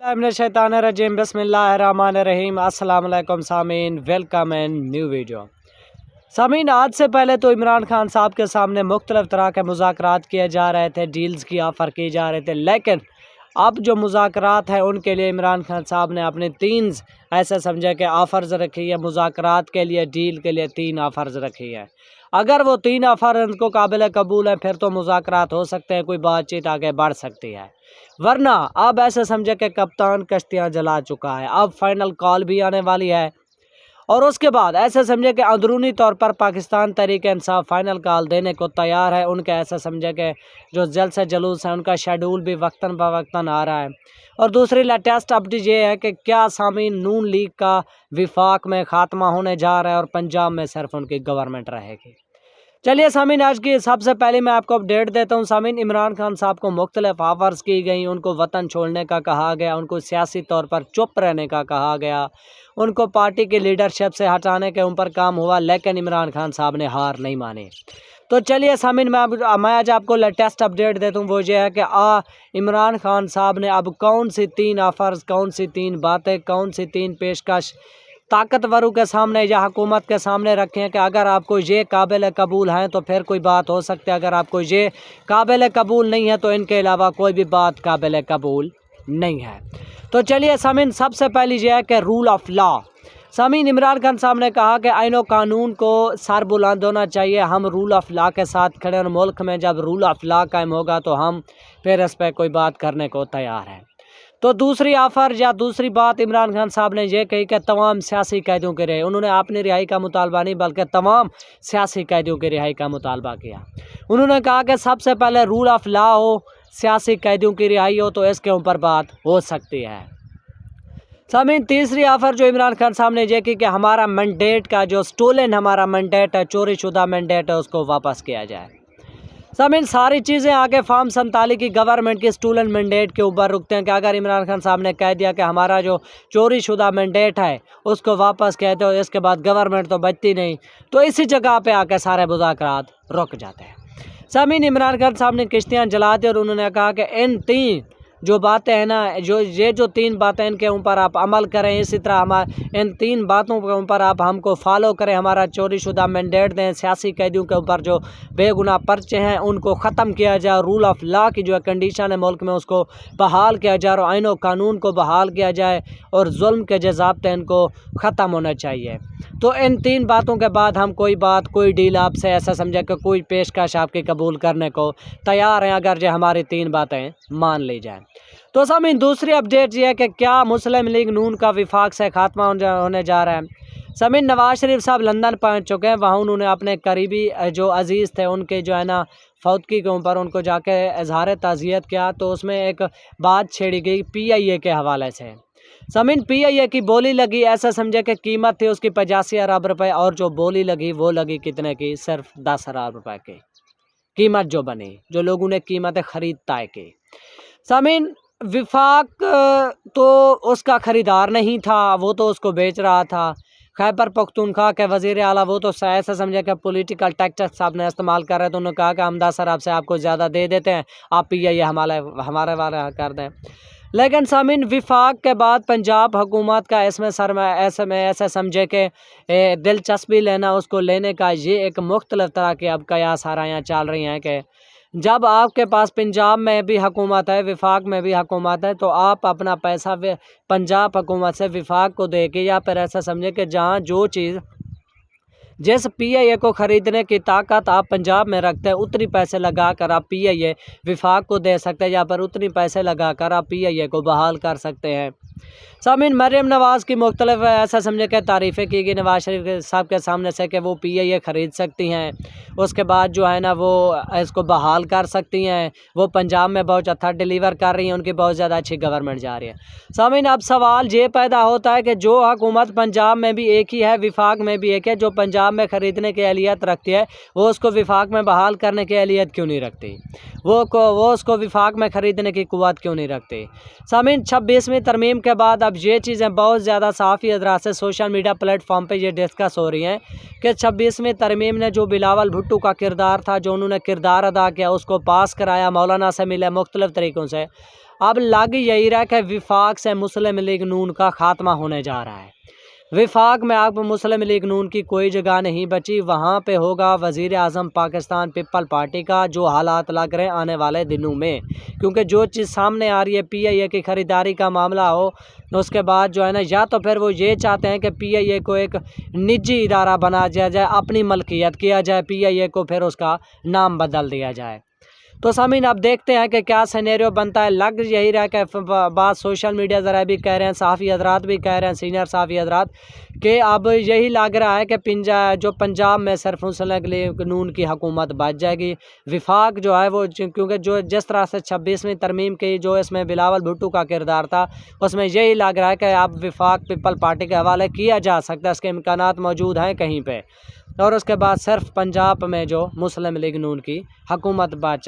शैतानरजीम बिस्मिल्लाहिर्रहमानिर्रहीम। अस्सलाम वालेकुम सामीन, वेलकम एंड न्यू वीडियो। सामीन, आज से पहले तो इमरान खान साहब के सामने मुख्तलिफ तरह के मुज़ाकरात किए जा रहे थे, डील्स की ऑफ़र की जा रहे थे, लेकिन अब जो मुज़ाकरात है उनके लिए इमरान खान साहब ने अपने तीन ऐसे समझे कि ऑफ़र्स रखी है। मुज़ाकरात के लिए, डील के लिए 3 ऑफ़र्स रखी है। अगर वो 3 ऑफ़र उनको काबिल कबूल है फिर तो मुज़ाकरात हो सकते हैं, कोई बातचीत आगे बढ़ सकती है। वरना अब ऐसे समझे कि कप्तान कश्तियाँ जला चुका है, अब फाइनल कॉल भी आने वाली है। और उसके बाद ऐसे समझे कि अंदरूनी तौर पर पाकिस्तान तहरीक-ए-इंसाफ फाइनल कॉल देने को तैयार है। उनके ऐसे समझे कि जो जल्द से जुलूस है उनका शेड्यूल भी वक्तन फ़वक्तन आ रहा है। और दूसरी लेटेस्ट अपडेट ये है कि क्या सामीन नून लीग का विफाक में ख़ात्मा होने जा रहा है और पंजाब में सिर्फ उनकी गवर्नमेंट रहेगी। चलिए सामीन, आज की सबसे पहले मैं आपको अपडेट देता हूं। सामीन, इमरान खान साहब को मुख्तलिफ ऑफ़र्स की गई, उनको वतन छोड़ने का कहा गया, उनको सियासी तौर पर चुप रहने का कहा गया, उनको पार्टी की लीडरशिप से हटाने के ऊपर काम हुआ, लेकिन इमरान खान साहब ने हार नहीं मानी। तो चलिए सामीन, मैं आज आपको लेटेस्ट अपडेट देता हूँ। वो ये है कि इमरान खान साहब ने अब कौन सी 3 ऑफ़र्स, कौन सी 3 बातें, कौन सी 3 पेशकश ताकतवरों के सामने या हुकूमत के सामने रखे हैं कि अगर आपको ये काबिल कबूल हैं तो फिर कोई बात हो सकती है, अगर आपको ये काबिल कबूल नहीं है तो इनके अलावा कोई भी बात काबिल कबूल नहीं है। तो चलिए सामीन, सबसे पहली ये है कि रूल ऑफ लॉ। सामीन, इमरान खान साहब ने कहा कि आईन व कानून को सर बुलंद होना चाहिए, हम रूल ऑफ लॉ के साथ खड़े, और मुल्क में जब रूल ऑफ लॉ कायम होगा तो हम फिर इस पर कोई बात करने को तैयार हैं। तो दूसरी ऑफ़र या दूसरी बात इमरान खान साहब ने यह कही कि तमाम सियासी कैदियों के रहे, उन्होंने अपनी रिहाई का मुतालबा नहीं बल्कि तमाम सियासी कैदियों की रिहाई का मुतालबा किया। उन्होंने कहा कि सबसे पहले रूल ऑफ लॉ हो, सियासी कैदियों की रिहाई हो तो इसके ऊपर बात हो सकती है। सामीन, तीसरी ऑफ़र जो इमरान खान साहब ने यह की कि हमारा मैंडेट का जो स्टोलन हमारा मैंडेट है, चोरी शुदा मैंडेट है, उसको वापस किया जाए। सामीन, सारी चीज़ें आगे फॉर्म 47 की गवर्नमेंट के स्टूडेंट मैंडेट के ऊपर रुकते हैं कि अगर इमरान खान साहब ने कह दिया कि हमारा जो चोरी शुदा मैंडेट है उसको वापस कहते हो, इसके बाद गवर्नमेंट तो बचती नहीं, तो इसी जगह पे आके सारे मुज़ाकरात रुक जाते हैं। सामीन, इमरान खान साहब ने किश्तियाँ जला दी और उन्होंने कहा कि इन 3 जो बातें हैं ना, जो 3 बातें इनके ऊपर आप अमल करें, इसी तरह हमारे इन 3 बातों के ऊपर आप हमको फॉलो करें, हमारा चोरी शुदा मैंडेट दें, सियासी कैदियों के ऊपर जो बेगुनाह पर्चे हैं उनको ख़त्म किया जाए, रूल ऑफ लॉ की जो कंडीशन है मुल्क में उसको बहाल किया जाए, और आईन व कानून को बहाल किया जाए, और जुल्म के जो ज़ाब्ते इनको ख़त्म होना चाहिए। तो इन 3 बातों के बाद हम कोई बात, कोई डील आपसे ऐसा समझे कि कोई पेशकश आपकी कबूल करने को तैयार हैं, अगर जो हमारी 3 बातें मान ली जाएँ। तो सामीन, दूसरी अपडेट ये है कि क्या मुस्लिम लीग नून का विफाक से खात्मा होने जा रहा है। सामीन, नवाज शरीफ साहब लंदन पहुंच चुके हैं, वहाँ उन्होंने अपने करीबी जो अजीज़ थे उनके जो है ना फौतगी के ऊपर उनको जाके इजहार ताज़ियत किया, तो उसमें एक बात छेड़ी गई PIA के हवाले से। सामीन, PIA की बोली लगी, ऐसा समझे कि कीमत थी उसकी 85 अरब रुपये, और जो बोली लगी वो लगी कितने की, सिर्फ 10 अरब रुपये की कीमत जो बनी, जो लोगों ने कीमतें खरीद तय की। सामीन, विफाक तो उसका ख़रीदार नहीं था, वो तो उसको बेच रहा था। खैबर पख्तूनख्वा के वज़ीर आला वो तो ऐसा समझे कि पॉलिटिकल टैक्टिक्स आपने इस्तेमाल कर रहे, तो उन्होंने कहा कि हम 10 अरब से आपको ज़्यादा दे देते हैं, आप PIA हमारे वाले कर दें। लेकिन सामीन, विफाक के बाद पंजाब हुकूमत का इसमें ऐसे समझे कि दिलचस्पी लेना, उसको लेने का ये एक मुख्तलिफ तरह की अब कयास आरायाँ चल रही हैं कि जब आपके पास पंजाब में भी हुकूमत है, विफाक में भी हुकूमत है, तो आप अपना पैसा पंजाब हुकूमत से विफाक को दे के, या फिर ऐसा समझे कि जहाँ जो चीज़ जिस PIA को ख़रीदने की ताकत आप पंजाब में रखते हैं उतनी पैसे लगा कर आप PIA विफाक को दे सकते हैं, या फिर उतनी पैसे लगा कर आप PIA को बहाल कर सकते हैं। सामीन, मरीम नवाज़ की मुख्तलिफ ऐसा समझे कि तारीफ़ें की गई नवाज शरीफ साहब के सामने से कि वो PIA ख़रीद सकती हैं, उसके बाद जो है ना वो इसको बहाल कर सकती हैं, वो पंजाब में बहुत अच्छा डिलीवर कर रही हैं, उनकी बहुत ज़्यादा अच्छी गवर्नमेंट जा रही है। सामीन, अब सवाल ये पैदा होता है कि जो हुकूमत पंजाब में भी एक ही है, विफाक में भी एक है, जो पंजाब में ख़रीदने की अहलियत रखती है वो उसको विफाक में बहाल करने की अहलियत क्यों नहीं रखती, वो उसको विफाक में ख़रीदने की कुव्वत क्यों नहीं रखती। सामीन, 26वीं तरमीम के बाद अब ये चीज़ें बहुत ज़्यादा साफ़ी अदरा से सोशल मीडिया प्लेटफॉर्म पे ये डिस्कस हो रही हैं कि 26वीं तरमीम ने जो बिलावल भुट्टो का किरदार था, जो उन्होंने किरदार अदा किया, उसको पास कराया, मौलाना से मिले मुख्तलिफ़ तरीक़ों से। अब लग यही रहा कि विफाक से मुस्लिम लीग नून का खात्मा होने जा रहा है। विफाक में अब मुस्लिम लीग नून की कोई जगह नहीं बची। वहाँ पे होगा वज़ीर आज़म पाकिस्तान पीपल पार्टी का, जो हालात लग रहे हैं आने वाले दिनों में। क्योंकि जो चीज़ सामने आ रही है PIA की ख़रीदारी का मामला हो, उसके बाद जो है ना, या तो फिर वो ये चाहते हैं कि PIA को एक निजी इदारा बना दिया जाए, अपनी मलकियत किया जाए, PIA को फिर उसका नाम बदल दिया जाए। तो सामीन अब देखते हैं कि क्या सिनेरियो बनता है। लग यही रहा है कि बात सोशल मीडिया ज़रा भी कह रहे हैं, सहाफ़ी हजरात भी कह रहे हैं, सीनियर सहाफ़ी हजरात, कि अब यही लग रहा है कि पंजाब में सिर्फ मुस्लिम लीग नून की हुकूमत बच जाएगी। विफाक जो है वो, क्योंकि जो जिस तरह से 26वीं तरमीम की जो इसमें बिलावल भुट्टो का किरदार था, उसमें यही लग रहा है कि अब विफाक पीपल पार्टी के हवाले किया जा सकता है, इसके इम्कानात मौजूद हैं कहीं पर। और उसके बाद सिर्फ पंजाब में जो मुस्लिम लीग नून की हुकूमत बच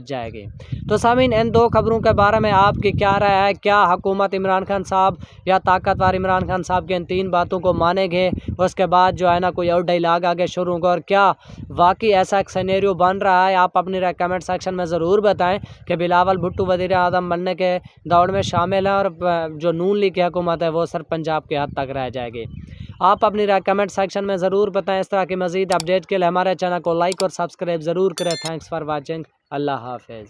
जाएगी। तो सामीन, इन दो खबरों के बारे में आपकी क्या राय है? क्या हुकूमत इमरान खान साहब या ताकतवर इमरान खान साहब की इन 3 बातों को मानेंगे? उसके बाद जो है ना, कोई और डायलॉग आगे शुरू होगा? और क्या वाकई ऐसा एक सिनेरियो बन रहा है? आप अपनी राय कमेंट सेक्शन में ज़रूर बताएं कि बिलावल भुट्टो वज़ीर आज़म बनने के दौड़ में शामिल हैं और जो नून लीग की हुकूमत है वो सिर्फ पंजाब के हद तक रह जाएगी। आप अपनी राय कमेंट सेक्शन में ज़रूर बताएं। इस तरह की मज़ीद अपडेट के लिए हमारे चैनल को लाइक और सब्सक्राइब ज़रूर करें। Thanks for watching. अल्लाह हाफिज़।